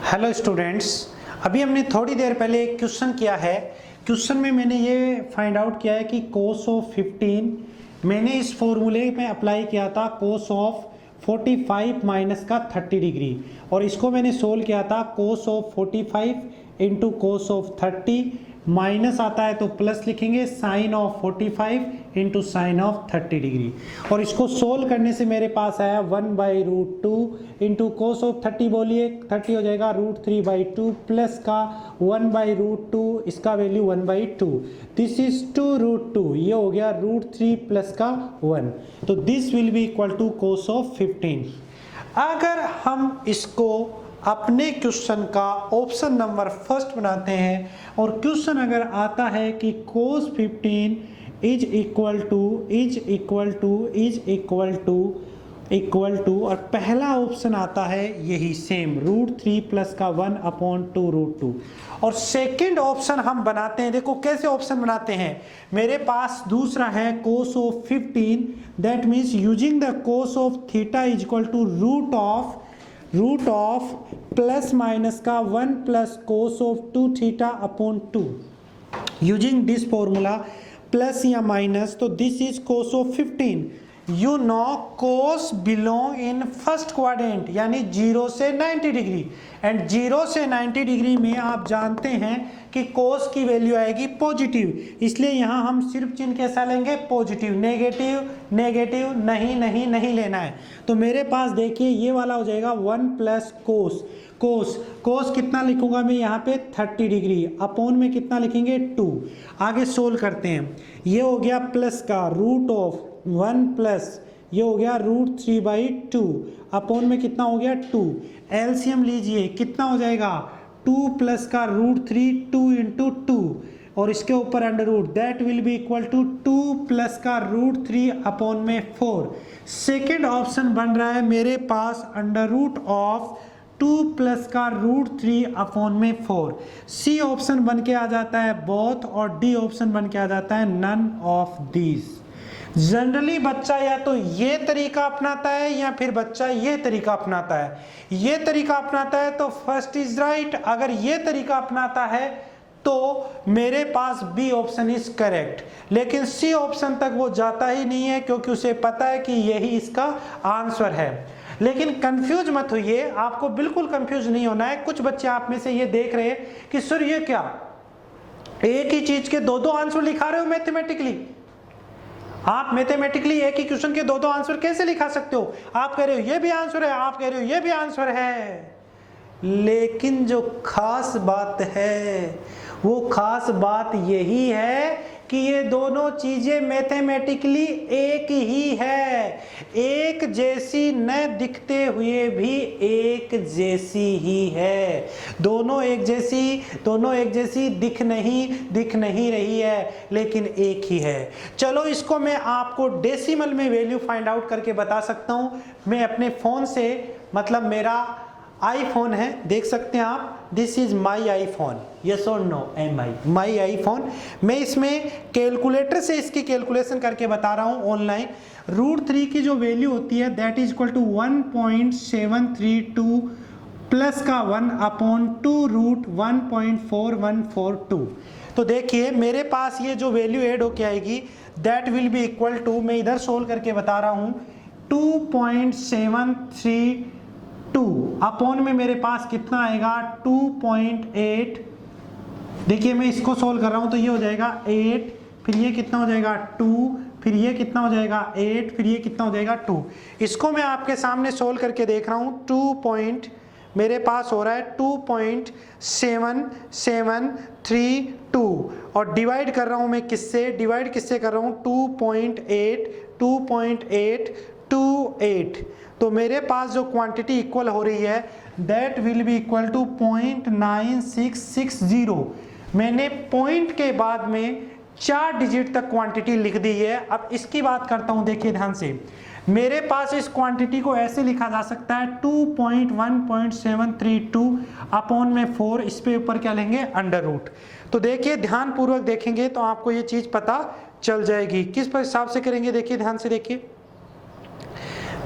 Hello students, अभी हमने थोड़ी देर पहले एक क्वेश्चन किया है। क्वेश्चन में मैंने ये फाइंड आउट किया है कि कोस ऑफ 15 मैंने इस फॉर्मूले में अप्लाई किया था कोस ऑफ 45 माइनस का 30 डिग्री, और इसको मैंने सोल्व किया था cos of 45 into cos of 30, minus आता है तो प्लस लिखेंगे, sine of 45 into sine of 30 degree, और इसको सोल्व करने से मेरे पास आया 1/√2 इंटू कोस ऑफ 30, बोलिए 30 हो जाएगा √3/2 प्लस का 1/√2, इसका वैल्यू 1/2, दिस इज 2√2, ये हो गया √3 प्लस का 1, तो this will be equal to cos of 15। अगर हम इसको अपने क्वेश्चन का ऑप्शन नंबर फर्स्ट बनाते हैं और क्वेश्चन अगर आता है कि cos 15 इज इक्वल टू और पहला ऑप्शन आता है यही सेम √3 प्लस का 1/2√2, और सेकंड ऑप्शन हम बनाते हैं। देखो कैसे ऑप्शन बनाते हैं, मेरे पास दूसरा है cos of 15, that means using the cos of theta is equal to root of plus minus का 1 plus cos of 2 theta upon 2, using this formula plus या माइनस, तो this is cos of 15। You know cos belong in first quadrant यानी 0 से 90 degree, and 0 से 90 degree में आप जानते हैं कि कोस की वैल्यू आएगी पॉजिटिव, इसलिए यहाँ हम सिर्फ चिन्ह कैसा लेंगे, पॉजिटिव। नेगेटिव नहीं लेना है। तो मेरे पास देखिए ये वाला हो जाएगा 1 प्लस कोस कितना लिखूंगा मैं यहाँ पे 30 डिग्री, अपॉन में कितना लिखेंगे 2। आगे सोल्व करते हैं, ये हो गया प्लस का रूट ऑफ 1 प्लस ये हो गया √3/2, अपॉन में कितना हो गया 2। एलसीएम लीजिए, कितना हो जाएगा 2 प्लस का √3, 2 इंटू 2, और इसके ऊपर under root, that will be equal to 2 plus का √3 अपॉन में 4। सेकेंड ऑप्शन बन रहा है मेरे पास अंडर रूट ऑफ 2 प्लस का √3 अपॉन में 4। सी ऑप्शन बन के आ जाता है बोथ, और डी ऑप्शन बन के आ जाता है नन ऑफ दीज। जनरली बच्चा या तो ये तरीका अपनाता है या फिर बच्चा ये तरीका अपनाता है। ये तरीका अपनाता है तो फर्स्ट इज राइट, अगर ये तरीका अपनाता है तो मेरे पास बी ऑप्शन इज करेक्ट, लेकिन सी ऑप्शन तक वो जाता ही नहीं है क्योंकि उसे पता है कि यही इसका आंसर है। लेकिन कंफ्यूज मत होइए, आपको बिल्कुल कंफ्यूज नहीं होना है। कुछ बच्चे आप में से ये देख रहे हैं कि सर ये क्या, एक ही चीज के दो आंसर लिखा रहे हो मैथमेटिकली। आप मैथमेटिकली एक ही क्वेश्चन के दो आंसर कैसे लिखा सकते हो? आप कह रहे हो ये भी आंसर है, आप कह रहे हो ये भी आंसर है, लेकिन जो खास बात है वो खास बात यही है कि ये दोनों चीजें मैथमेटिकली एक ही है, एक जैसी न दिखते हुए भी एक जैसी ही है। दोनों एक जैसी दिख नहीं रही है, लेकिन एक ही है। चलो इसको मैं आपको डेसिमल में वैल्यू फाइंड आउट करके बता सकता हूं। मैं अपने फोन से, मतलब मेरा आईफोन है, देख सकते हैं आप, this is my iPhone, yes और नो, माई आईफोन। मैं इसमें कैलकुलेटर से इसकी कैलकुलेशन करके बता रहा हूं ऑनलाइन। √3 की जो वैल्यू होती है that is equal to 1.732 plus का 1 अपॉन 2√1.4142। तो देखिए मेरे पास ये जो वैल्यू ऐड होके आएगी that will be equal to, मैं इधर सोल्व करके बता रहा हूं, 2.732 अपॉन में मेरे पास कितना आएगा 2.8। देखिए मैं इसको सोल्व कर रहा हूं तो ये हो जाएगा 8, फिर ये कितना हो जाएगा 2, फिर ये कितना हो जाएगा 8, फिर ये कितना हो जाएगा 2। इसको मैं आपके सामने सोल्व करके देख रहा हूं, मेरे पास हो रहा है 2.7732, और डिवाइड कर रहा हूं मैं किससे कर रहा हूं 2.828, तो मेरे पास जो क्वांटिटी इक्वल हो रही है that will be equal to 0.9660। मैंने पॉइंट के बाद में 4 डिजिट तक क्वांटिटी लिख दी है। अब इसकी बात करता हूं, देखिए ध्यान से, मेरे पास इस क्वांटिटी को ऐसे लिखा जा सकता है 2.1.732 अपॉन में 4, इस पे ऊपर क्या लेंगे अंडर रूट। तो देखिए ध्यान पूर्वक देखेंगे तो आपको ये चीज पता चल जाएगी। किस पर हिसाब से करेंगे, देखिए ध्यान से देखिए,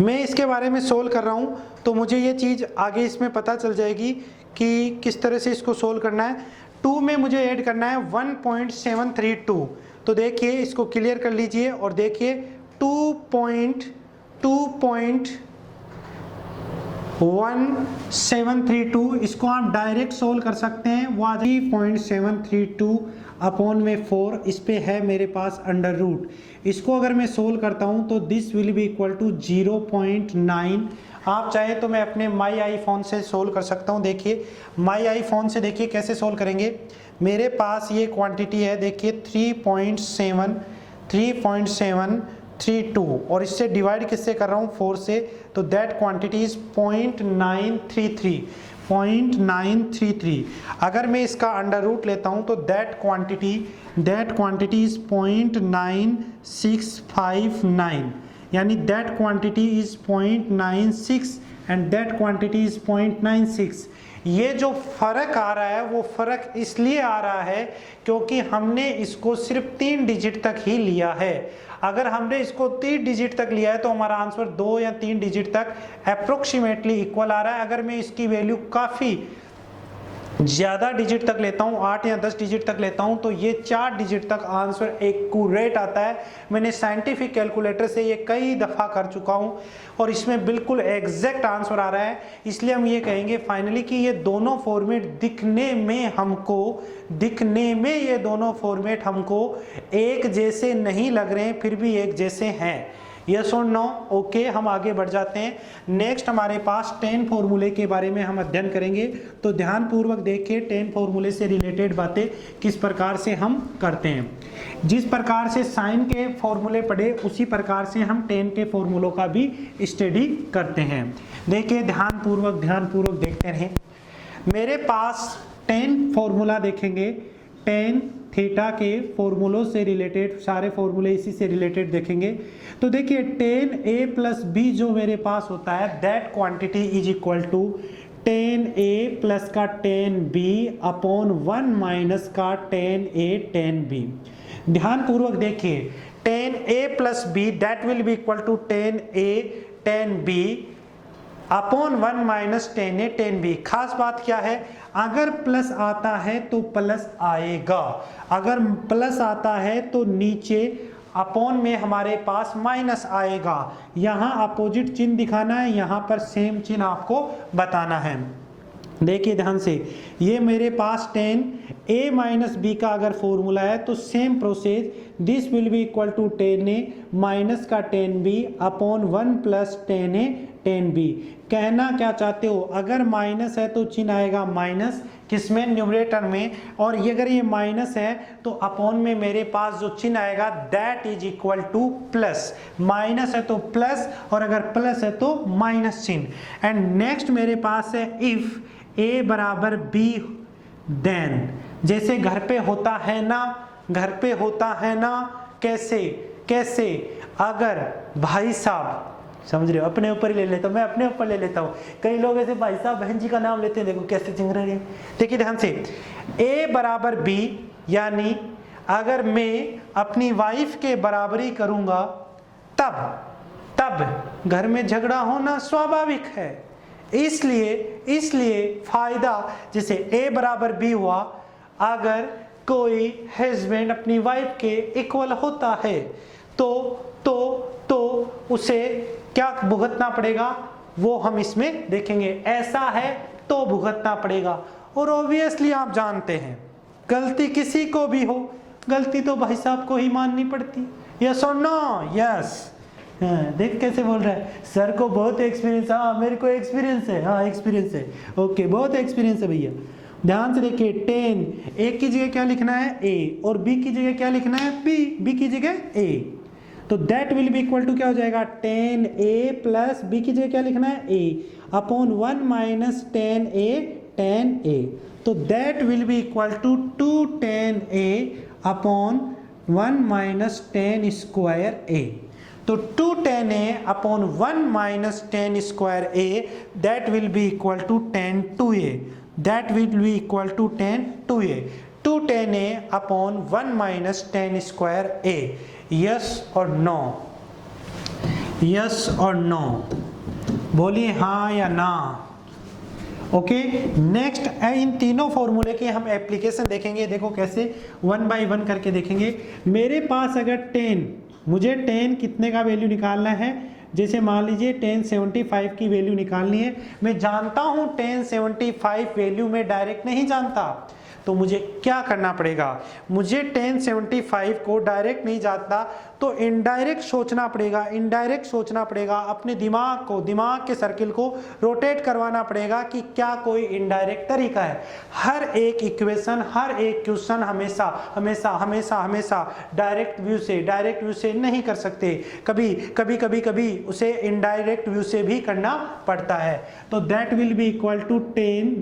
मैं इसके बारे में सोल्व कर रहा हूं तो मुझे ये चीज़ आगे इसमें पता चल जाएगी कि किस तरह से इसको सोल्व करना है। 2 में मुझे ऐड करना है 1.732, तो देखिए इसको क्लियर कर लीजिए और देखिए 2.1732 इसको आप डायरेक्ट सोल्व कर सकते हैं। वो 3.732 अपॉन में 4, इस पे है मेरे पास अंडर रूट। इसको अगर मैं सोल्व करता हूं तो this will be equal to 0.9। आप चाहे तो मैं अपने माई आईफोन से सोल्व कर सकता हूं। देखिए माई आईफोन से देखिए कैसे सोल्व करेंगे। मेरे पास ये क्वांटिटी है, देखिए 3.732 और इससे डिवाइड किससे कर रहा हूँ 4 से, तो दैट क्वांटिटी इज 0.933। अगर मैं इसका अंडर रूट लेता हूँ तो दैट क्वांटिटी इज 0.9659, यानी that quantity is 0.96 and that quantity is 0.96। ये जो फर्क आ रहा है वो फर्क इसलिए आ रहा है क्योंकि हमने इसको सिर्फ 3 डिजिट तक ही लिया है। अगर हमने इसको 3 डिजिट तक लिया है तो हमारा आंसर 2 या 3 डिजिट तक अप्रोक्सीमेटली इक्वल आ रहा है। अगर मैं इसकी वैल्यू काफ़ी ज़्यादा डिजिट तक लेता हूँ, 8 या 10 डिजिट तक लेता हूँ, तो ये 4 डिजिट तक आंसर एक्यूरेट आता है। मैंने साइंटिफिक कैलकुलेटर से ये कई दफ़ा कर चुका हूँ और इसमें बिल्कुल एग्जैक्ट आंसर आ रहा है। इसलिए हम ये कहेंगे फाइनली कि ये दोनों फॉर्मेट दिखने में ये दोनों फॉर्मेट हमको एक जैसे नहीं लग रहे हैं, फिर भी एक जैसे हैं। यस और नो? ओके, हम आगे बढ़ जाते हैं। नेक्स्ट हमारे पास 10 फॉर्मूले के बारे में हम अध्ययन करेंगे, तो ध्यान पूर्वक देखिए 10 फॉर्मूले से रिलेटेड बातें किस प्रकार से हम करते हैं। जिस प्रकार से साइन के फॉर्मूले पढ़े उसी प्रकार से हम 10 के फॉर्मूलों का भी स्टडी करते हैं। देखिए ध्यान पूर्वक देखते रहें। मेरे पास 10 फॉर्मूला देखेंगे, 10 थीटा के फॉर्मूलों से रिलेटेड सारे फॉर्मूले इसी से रिलेटेड देखेंगे। तो देखिए 10a प्लस b जो मेरे पास होता है that quantity is equal to 10a plus का 10b अपॉन 1 माइनस का 10a 10b। ध्यान पूर्वक देखिए 10a plus b that will be equal to 10a 10b upon 1 minus 10a 10b। खास बात क्या है, अगर प्लस आता है तो प्लस आएगा, अगर प्लस आता है तो नीचे अपॉन में हमारे पास माइनस आएगा। यहाँ अपोजिट चिन्ह दिखाना है, यहाँ पर सेम चिन्ह आपको बताना है। देखिए ध्यान से, ये मेरे पास 10a माइनस b का अगर फॉर्मूला है तो same process, this will be equal to 10a minus का 10b upon 1 plus 10a 10b। कहना क्या चाहते हो, अगर माइनस है तो चिन्ह आएगा माइनस, किसमें, न्यूमरेटर में, और ये अगर ये माइनस है तो अपॉन में मेरे पास जो चिन्ह आएगा that is equal two plus. Minus है तो प्लस और अगर प्लस है तो माइनस चिन्ह। एंड नेक्स्ट मेरे पास है इफ a बराबर b देन, जैसे घर पे होता है ना, कैसे अगर भाई साहब, समझ रहे हो, अपने ऊपर ही ले लेता हूँ, मैं अपने ऊपर ले लेता हूँ। कई लोग ऐसे भाई साहब बहन जी का नाम लेते हैं, देखो कैसे चिंग रहे हैं। देखिए ध्यान से, a बराबर b, यानी अगर मैं अपनी वाइफ के बराबरी करूंगा तब घर में झगड़ा होना स्वाभाविक है। इसलिए फायदा, जैसे a बराबर b हुआ, अगर कोई हस्बैंड अपनी वाइफ के इक्वल होता है तो उसे क्या भुगतना पड़ेगा, वो हम इसमें देखेंगे। ऐसा है तो भुगतना पड़ेगा। और ऑब्वियसली आप जानते हैं गलती किसी को भी हो, गलती तो भाई साहब को ही माननी पड़ती। यस और नो? यस। देख कैसे बोल रहा है, सर को बहुत एक्सपीरियंस। हाँ मेरे को एक्सपीरियंस है, हाँ एक्सपीरियंस है, ओके बहुत एक्सपीरियंस है भैया। ध्यान से देखिए 10 a की जगह क्या लिखना है a और b की जगह क्या लिखना है b की जगह a। तो that will be equal to क्या हो जाएगा 10a प्लस b की जगह क्या लिखना है a अपॉन 1 माइनस 10a। तो that will be equal to 210a upon 1 minus 10 square a। तो 210a upon 1 minus 10 square a that will be equal to 10 2a। That will be equal to 10 2a। 210a upon 1 minus 10 square a। Yes और no? Yes और no बोलिए, हाँ या ना। Okay, next in तीनों फॉर्मूले की हम एप्लीकेशन देखेंगे। देखो कैसे, 1 बाय 1 करके देखेंगे। मेरे पास अगर 10, मुझे 10 कितने का वैल्यू निकालना है, जैसे मान लीजिए 1075 की वैल्यू निकालनी है। मैं जानता हूं 1075 वैल्यू में डायरेक्ट नहीं जानता, तो मुझे क्या करना पड़ेगा, मुझे 1075 को डायरेक्ट नहीं जानता तो इनडायरेक्ट सोचना पड़ेगा। इनडायरेक्ट सोचना पड़ेगा, अपने दिमाग को, दिमाग के सर्किल को रोटेट करवाना पड़ेगा कि क्या कोई इनडायरेक्ट तरीका है। हर एक इक्वेशन, हर एक क्वेश्चन हमेशा हमेशा हमेशा हमेशा डायरेक्ट व्यू से नहीं कर सकते, कभी उसे इनडायरेक्ट व्यू से भी करना पड़ता है। तो that will be equal to 10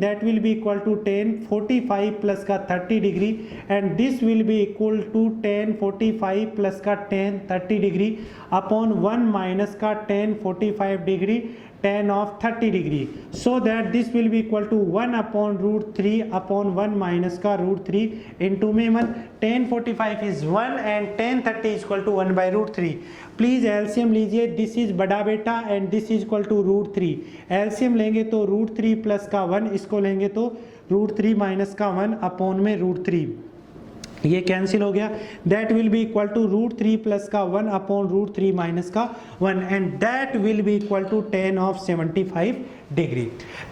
45 plus का 30 degree and this will be equal to 10 45 plus का 10 30 डिग्री अपॉन 1 माइनस का 10 45 degree tan of 30 degree, so that this will be equal to 1 upon root 3 upon 1 minus का root 3 into में 1, 10 45 is 1 and 10 30 is equal to 1 by root 3। Please LCM लीजिए, this is बड़ा बेटा and this is equal to root 3। LCM लेंगे तो root 3 plus का 1, इसको लेंगे तो रूट 3 माइनस का 1 अपॉन में रूट 3, ये कैंसिल हो गया। That will be equal to root 3 plus का 1 अपॉन रूट 3 माइनस का 1 and that will be equal to 10 of 75 degree.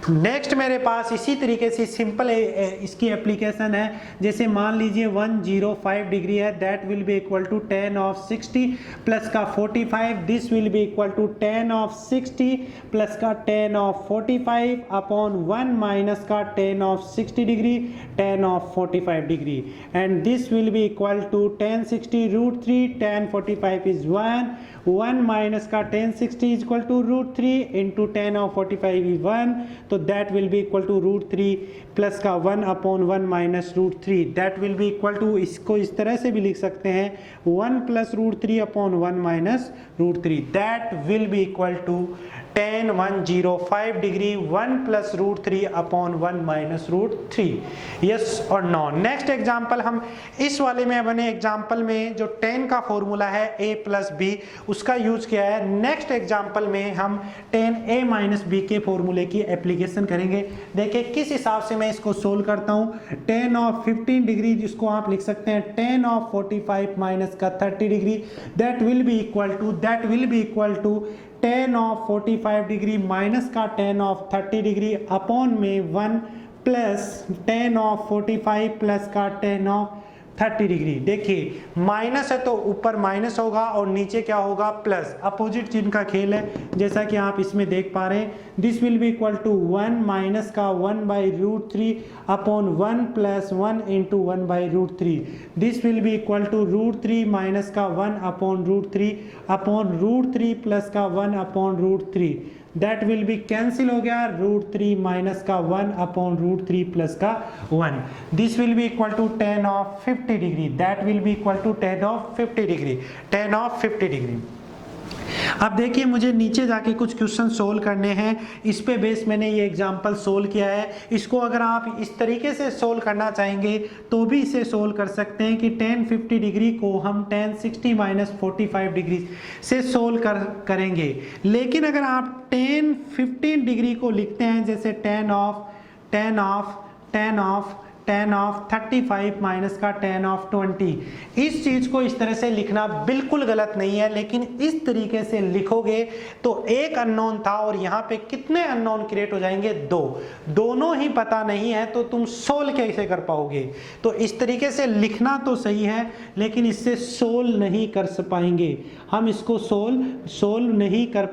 Next मेरे पास इसी तरीके से सिंपल इसकी एप्लीकेशन है। जैसे मान लीजिए 105 डिग्री है, that will be equal to 10 of 60 plus का 45, this will be equal to 10 of 60 plus का 10 of 45 अपॉन 1 माइनस का 10 of 60 degree 10 of 45 degree and this will be equal to 1060 root 3 10 45 is 1 minus का 1060 is equal to root 3 into 10 of 45 is 1, तो that will be equal to root 3 plus का 1 upon 1 minus root 3, that will be equal to, इसको इस तरह से भी लिख सकते हैं 1 plus root 3 upon 1 minus root 3, that will be equal to 10 105 degree 1 plus root 3 upon 1 minus root 3। Yes और नो। नेक्स्ट एग्जाम्पल, हम इस वाले में बने एग्जाम्पल में जो 10 का फॉर्मूला है a प्लस बी, उसका यूज किया है। नेक्स्ट एग्जाम्पल में हम 10a माइनस बी के फॉर्मूले की एप्लीकेशन करेंगे। देखिए किस हिसाब से मैं इसको सोल्व करता हूँ। 10 of 15 डिग्री जिसको आप लिख सकते हैं 10 of 45 माइनस का 30 degree, that will be equal to 10 of 45 degree minus का 10 of 30 डिग्री अपॉन में 1 प्लस 10 of 45 प्लस का 10 of 30 डिग्री। देखिए माइनस है तो ऊपर माइनस होगा और नीचे क्या होगा, प्लस। अपोजिट चिन्ह का खेल है, जैसा कि आप इसमें देख पा रहे हैं। This will be equal to 1 minus का 1 by root 3 upon 1 plus 1 into 1 by root 3। This will be equal to root 3 minus का 1 upon root 3 upon root 3 plus का 1 upon root 3, that will be cancel हो गया, root 3 minus का 1 upon root 3 plus का 1। This will be equal to 10 of 50 degree, that will be equal to 10 of 50 degree, 10 of 50 degree. अब देखिए मुझे नीचे जाके कुछ क्वेश्चन सोल्व करने हैं, इस पे बेस मैंने ये एग्जांपल सोल्व किया है। इसको अगर आप इस तरीके से सोल्व करना चाहेंगे तो भी इसे सोल्व कर सकते हैं कि 1050 डिग्री को हम 1060 माइनस 45 डिग्री से सोल्व करेंगे। लेकिन अगर आप 1015 डिग्री को लिखते हैं, जैसे 10 of 35 माइनस का 10 of 20, इस चीज को इस तरह से लिखना बिल्कुल गलत नहीं है, लेकिन इस तरीके से लिखोगे तो एक अननोन था और यहाँ पे कितने अननोन क्रिएट हो जाएंगे, दोनों ही पता नहीं है, तो तुम सोल्व कैसे कर पाओगे। तो इस तरीके से लिखना तो सही है, लेकिन इससे सोल्व नहीं कर पाएंगे हम, इसको सोल्व नहीं कर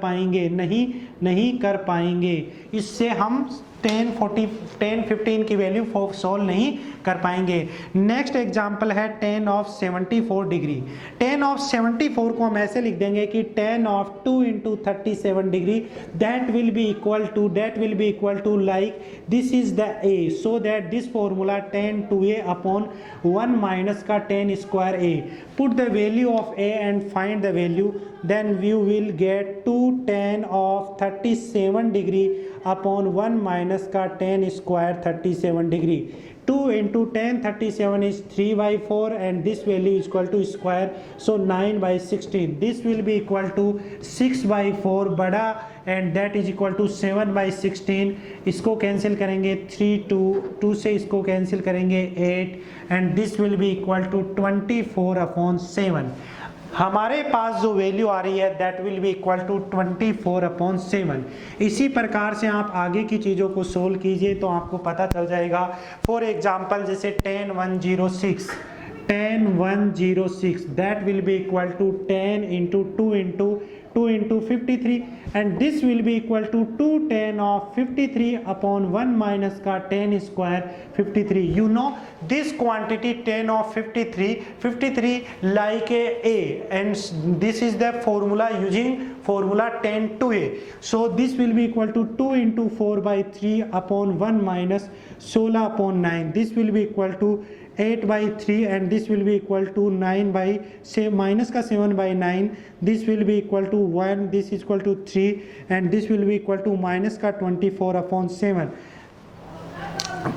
पाएंगे, इससे हम 1015 की वैल्यू सोल्व नहीं कर पाएंगे। नेक्स्ट एग्जांपल है 10 of 74 डिग्री। 10 of 74 को हम ऐसे लिख देंगे कि 10 of 2 into 37 degree, that will be equal to like this is the a, so that this formula 10 2a अपॉन 1 माइनस का 10 square a। Put the value of a and find the value, then you will get 10 of 37 degree upon 1 minus का 10 square 37 degree. 2 into tan 37 is 3/4 and this value is equal to square, so 9/16. This will be equal to 6/4 बड़ा and that is equal to 7/16. इसको cancel करेंगे 2 से इसको cancel करेंगे 8 and this will be equal to 24/7. हमारे पास जो value आ रही है that will be equal to 24/7. इसी प्रकार से आप आगे की चीज़ों को सोल्व कीजिए तो आपको पता चल जाएगा. फॉर एग्जांपल जैसे tan 106 that will be equal to 10 into 2 into 53 and this will be equal to 2 tan of 53 upon 1 minus का tan square 53. You know this quantity tan of 53 like a and this is the formula using formula tan to a. So this will be equal to 2 into 4/3 upon 1 minus 16 upon 9. This will be equal to 8/3 and this will be equal to 9 by say minus का 7/9. This will be equal to 1. This is equal to 3 and this will be equal to minus का 24/7.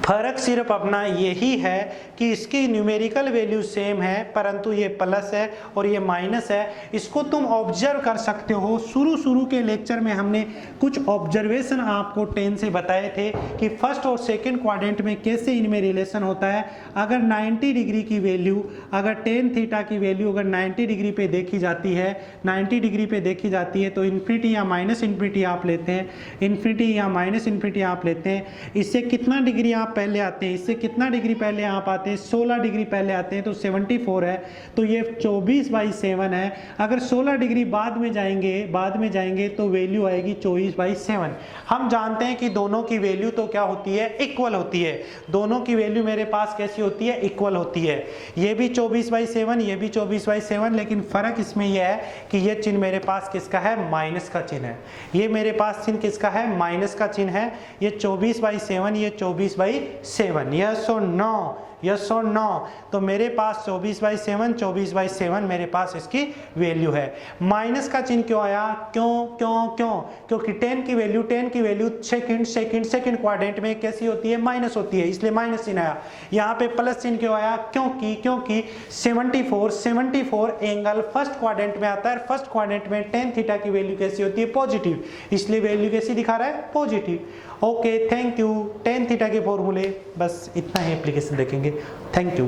फर्क सिर्फ अपना यही है कि इसकी numerical value same है परंतु ये प्लस है और ये माइनस है. इसको तुम ऑब्जर्व कर सकते हो. शुरू के लेक्चर में हमने कुछ ऑब्जर्वेशन आपको 10 से बताए थे कि फर्स्ट और सेकंड क्वाड्रेंट में कैसे इनमें रिलेशन होता है. अगर 90 डिग्री की वैल्यू अगर tan थीटा की वैल्यू अगर 90 डिग्री पे देखी जाती है 90 डिग्री पे देखी जाती है तो इन्फिनिटी या माइनस इन्फिनिटी आप लेते हैं, इन्फिनिटी या माइनस इन्फिनिटी आप लेते हैं. इससे कितना डिग्री आप पहले आते हैं, इससे कितना डिग्री पहले आप आते हैं, 16 डिग्री पहले आते हैं तो 74 है तो ये 24/7 है. अगर 16 डिग्री बाद में जाएंगे तो वैल्यू आएगी 24/7. हम जानते हैं कि दोनों की वैल्यू तो क्या होती है, इक्वल होती है. दोनों की वैल्यू मेरे पास कैसी होती है, इक्वल होती है. ये भी 24/7 ये भी 24/7 लेकिन फर्क इसमें यह है कि ये चिन्ह मेरे पास किसका है, माइनस का चिन्ह है. ये मेरे पास चिन्ह किसका है, माइनस का चिन्ह है. ये 24/7 ये 24/7. यस और नो, यस और नो. तो मेरे पास 24/7 मेरे पास इसकी वैल्यू है. माइनस का चिन्ह क्यों आया, क्योंकि 10 की वैल्यू सेकंड क्वाड्रेंट में कैसी होती है, माइनस होती है, इसलिए माइनस चिन्ह आया. यहाँ पे प्लस चिन्ह क्यों आया, क्योंकि 74 एंगल फर्स्ट क्वाड्रेंट में आता है. फर्स्ट क्वाड्रेंट में tan थीटा की वैल्यू कैसी होती है, पॉजिटिव, इसलिए वैल्यू कैसी दिखा रहा है, positive. Okay, thank you. tan theta के फॉर्मूले बस इतना ही एप्लीकेशन देखेंगे. Thank you.